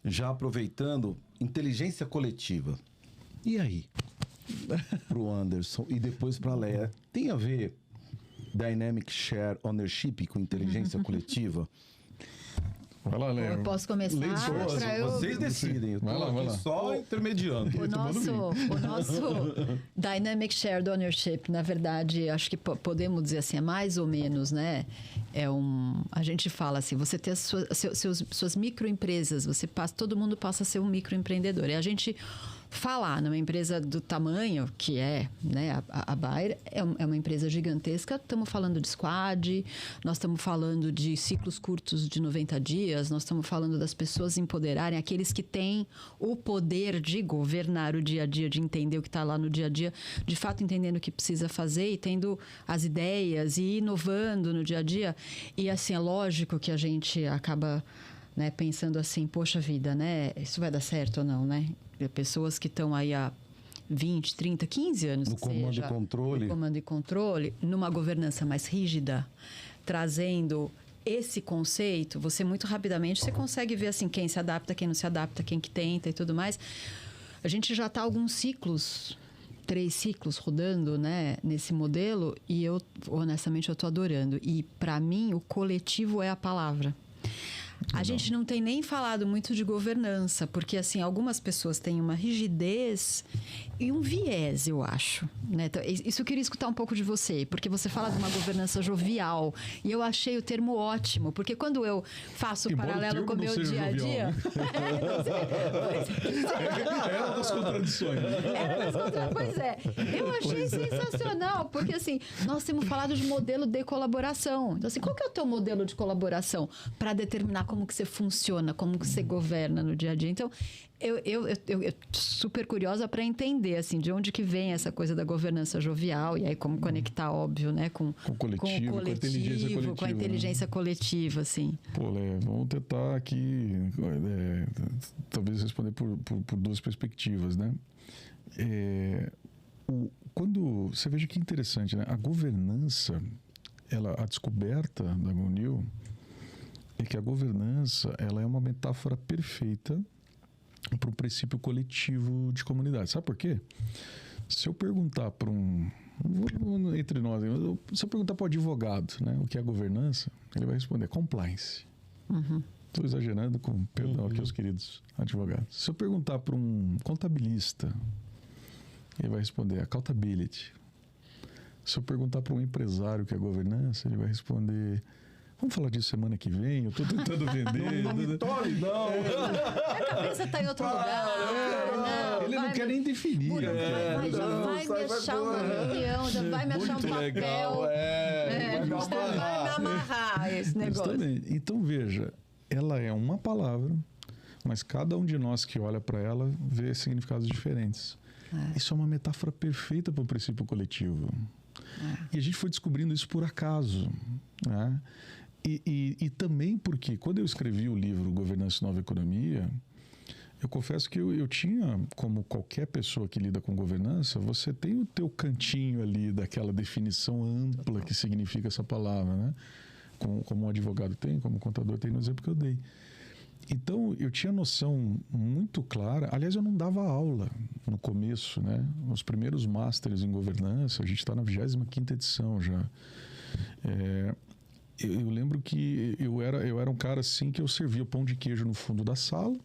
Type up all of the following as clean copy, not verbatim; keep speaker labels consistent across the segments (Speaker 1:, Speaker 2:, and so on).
Speaker 1: Já aproveitando, inteligência coletiva. E aí? Pro Anderson e depois pra Leia. Tem a ver Dynamic Share Ownership com inteligência coletiva?
Speaker 2: Vai lá, Léo.
Speaker 3: Eu posso começar?
Speaker 1: Vocês decidem. Eu tô
Speaker 2: vai lá.
Speaker 1: só intermediando.
Speaker 3: O nosso Dynamic Shared Ownership, na verdade, acho que podemos dizer assim, é mais ou menos, né? A gente fala assim, você tem as suas microempresas, todo mundo passa a ser um microempreendedor. E a gente falar numa empresa do tamanho que é, né, a Bayer é uma empresa gigantesca. Estamos falando de squad, nós estamos falando de ciclos curtos de 90 dias, nós estamos falando das pessoas empoderarem, aqueles que têm o poder de governar o dia a dia, de entender o que está lá no dia a dia, de fato entendendo o que precisa fazer e tendo as ideias e inovando no dia a dia. E assim, é lógico que a gente acaba, né, pensando assim, poxa vida, né, isso vai dar certo ou não, né? Pessoas que estão aí há 20, 30, 15 anos
Speaker 1: no comando e controle.
Speaker 3: No comando e controle, numa governança mais rígida, trazendo esse conceito, você muito rapidamente você consegue ver assim, quem se adapta, quem não se adapta, quem que tenta e tudo mais. A gente já está alguns ciclos, 3 ciclos rodando, né, nesse modelo, e eu, honestamente, eu estou adorando. E, para mim, o coletivo é a palavra. A gente não tem nem falado muito de governança, porque, assim, algumas pessoas têm uma rigidez e um viés, eu acho, né? Então, isso eu queria escutar um pouco de você, porque você fala de uma governança jovial, e eu achei o termo ótimo, porque quando eu faço o paralelo com o meu dia a dia...
Speaker 2: É uma das contradições.
Speaker 3: Pois é. Eu achei sensacional, porque, assim, nós temos falado de modelo de colaboração. Então, assim, qual que é o teu modelo de colaboração para determinar como que você funciona, como que você governa no dia a dia? Então, eu super curiosa para entender, assim, de onde que vem essa coisa da governança jovial e aí como conectar, óbvio, né, com o coletivo, com a inteligência coletiva, assim.
Speaker 2: Pô, Léo, vamos tentar aqui, talvez responder por 2 perspectivas, né? Quando você veja que interessante, né? A governança, a descoberta da GONIL é que a governança, ela é uma metáfora perfeita para o princípio coletivo de comunidade. Sabe por quê? Se eu perguntar para entre nós, se eu perguntar para o advogado, né, o que é governança, ele vai responder compliance. Estou exagerando, com perdão aqui, os queridos advogados. Se eu perguntar para um contabilista, ele vai responder accountability. Se eu perguntar para um empresário o que é governança, ele vai responder... Vamos falar disso semana que vem? Eu estou tentando vender.
Speaker 1: Não me tole, não.
Speaker 3: A cabeça está em outro lugar.
Speaker 2: Ele não quer nem definir.
Speaker 3: Já vai me achar uma reunião, já vai me achar um papel.
Speaker 1: Legal, vai
Speaker 3: me amarrar esse negócio.
Speaker 2: Justamente. Então, veja, ela é uma palavra, mas cada um de nós que olha para ela vê significados diferentes. Isso é uma metáfora perfeita para o princípio coletivo. E a gente foi descobrindo isso por acaso, né? E também porque quando eu escrevi o livro Governança e Nova Economia, eu confesso que eu tinha, como qualquer pessoa que lida com governança, você tem o teu cantinho ali daquela definição ampla que significa essa palavra, né? Como um advogado tem, como um contador tem, no exemplo que eu dei. Então, eu tinha noção muito clara. Aliás, eu não dava aula no começo, né? Os primeiros Masters em Governança, a gente está na 25ª edição já. Eu lembro que eu era um cara assim que eu servia pão de queijo no fundo da sala.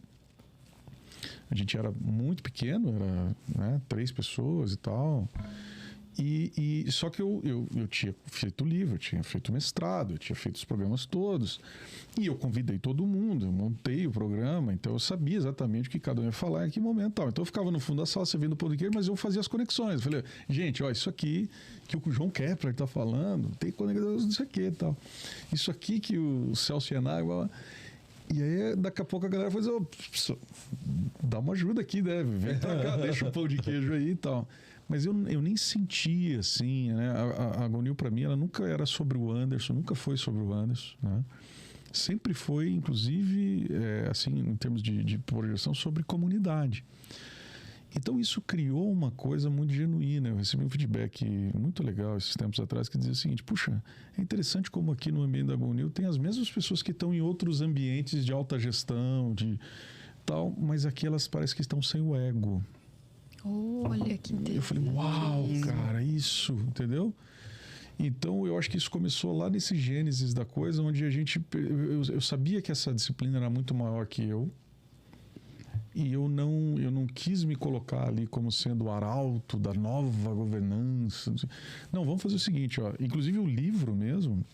Speaker 2: A gente era muito pequeno, era, né, 3 pessoas e tal. Só que eu tinha feito livro, eu tinha feito mestrado, eu tinha feito os programas todos. E eu convidei todo mundo, eu montei o programa, então eu sabia exatamente o que cada um ia falar em que momento tal. Então eu ficava no fundo da sala, servindo o pão de queijo, mas eu fazia as conexões. Eu falei, gente, ó, isso aqui que o João Kepler está falando, tem conexão, não sei o que e tal. Isso aqui que o Celso Yanagua... E aí, daqui a pouco a galera faz, dá uma ajuda aqui, né? Vem pra cá, deixa o pão de queijo aí e tal. Mas eu nem sentia, assim, né? A GONIL, para mim, ela nunca era sobre o Anderson, nunca foi sobre o Anderson, né? Sempre foi, inclusive, assim, em termos de projeção, sobre comunidade. Então isso criou uma coisa muito genuína. Eu recebi um feedback muito legal esses tempos atrás que dizia o seguinte: puxa, é interessante como aqui no ambiente da GoNew tem as mesmas pessoas que estão em outros ambientes de alta gestão, de tal, mas aqui elas parecem que estão sem o ego.
Speaker 3: Olha que interessante.
Speaker 2: Eu falei, uau, cara, isso, entendeu? Então eu acho que isso começou lá nesse gênesis da coisa, onde eu sabia que essa disciplina era muito maior que eu. E eu não quis me colocar ali como sendo o arauto da nova governança. Não, vamos fazer o seguinte, ó. Inclusive o livro mesmo,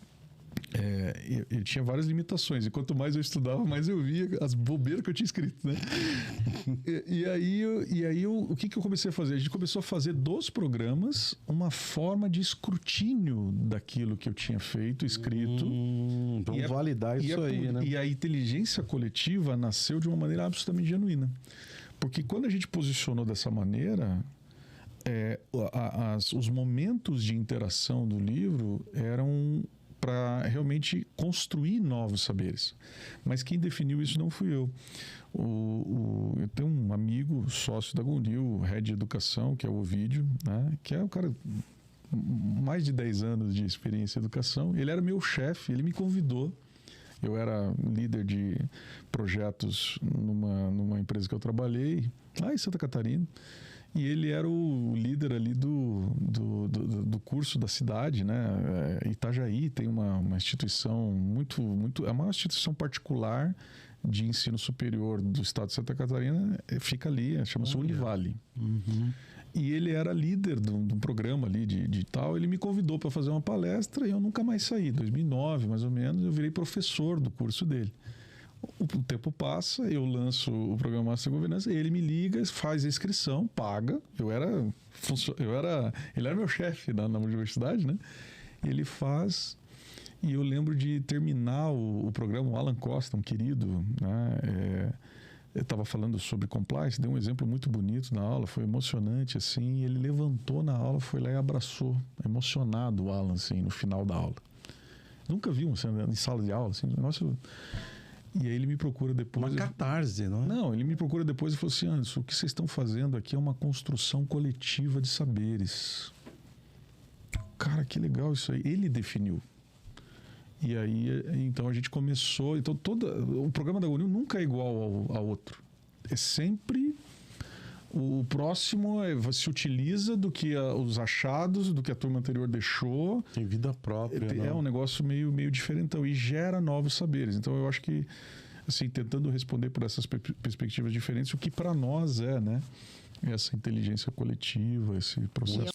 Speaker 2: ele tinha várias limitações. E quanto mais eu estudava, mais eu via as bobeiras que eu tinha escrito, né? E aí o que eu comecei a fazer? A gente começou a fazer dos programas uma forma de escrutínio daquilo que eu tinha feito, escrito.
Speaker 1: Vamos validar isso aí, né?
Speaker 2: E a inteligência coletiva nasceu de uma maneira absolutamente genuína. Porque quando a gente posicionou dessa maneira, os momentos de interação do livro eram para realmente construir novos saberes. Mas quem definiu isso não fui eu. Eu tenho um amigo, sócio da GoNew, head de educação, que é o Ovídio, né? Que é um cara mais de 10 anos de experiência em educação. Ele era meu chefe, ele me convidou. Eu era líder de projetos numa empresa que eu trabalhei, lá em Santa Catarina. E ele era o líder ali do curso da cidade, né? Itajaí tem uma instituição é uma instituição particular de ensino superior do estado de Santa Catarina, fica ali, chama-se Univale.
Speaker 1: Uhum.
Speaker 2: E ele era líder de um programa ali de tal. Ele me convidou para fazer uma palestra e eu nunca mais saí. 2009, mais ou menos, eu virei professor do curso dele. O tempo passa, eu lanço o programa Master Governança, ele me liga, faz a inscrição, paga. Ele era meu chefe na universidade, né? Ele faz, e eu lembro de terminar o programa, o Alan Costa, um querido, né? Eu estava falando sobre compliance, deu um exemplo muito bonito na aula, foi emocionante, assim. Ele levantou na aula, foi lá e abraçou, emocionado o Alan, assim, no final da aula. Nunca vi um em sala de aula, assim, negócio. E aí ele me procura depois.
Speaker 1: Uma catarse, não é?
Speaker 2: Não, ele me procura depois e falou assim: Anderson, o que vocês estão fazendo aqui é uma construção coletiva de saberes. Cara, que legal isso aí. Ele definiu. E aí, então a gente começou. Então, o programa da GoNew nunca é igual ao outro. É sempre o próximo se utiliza do que os achados, do que a turma anterior deixou.
Speaker 1: Tem vida própria.
Speaker 2: É um negócio meio diferentão e gera novos saberes. Então eu acho que, assim, tentando responder por essas perspectivas diferentes, o que para nós né? Essa inteligência coletiva, esse processo.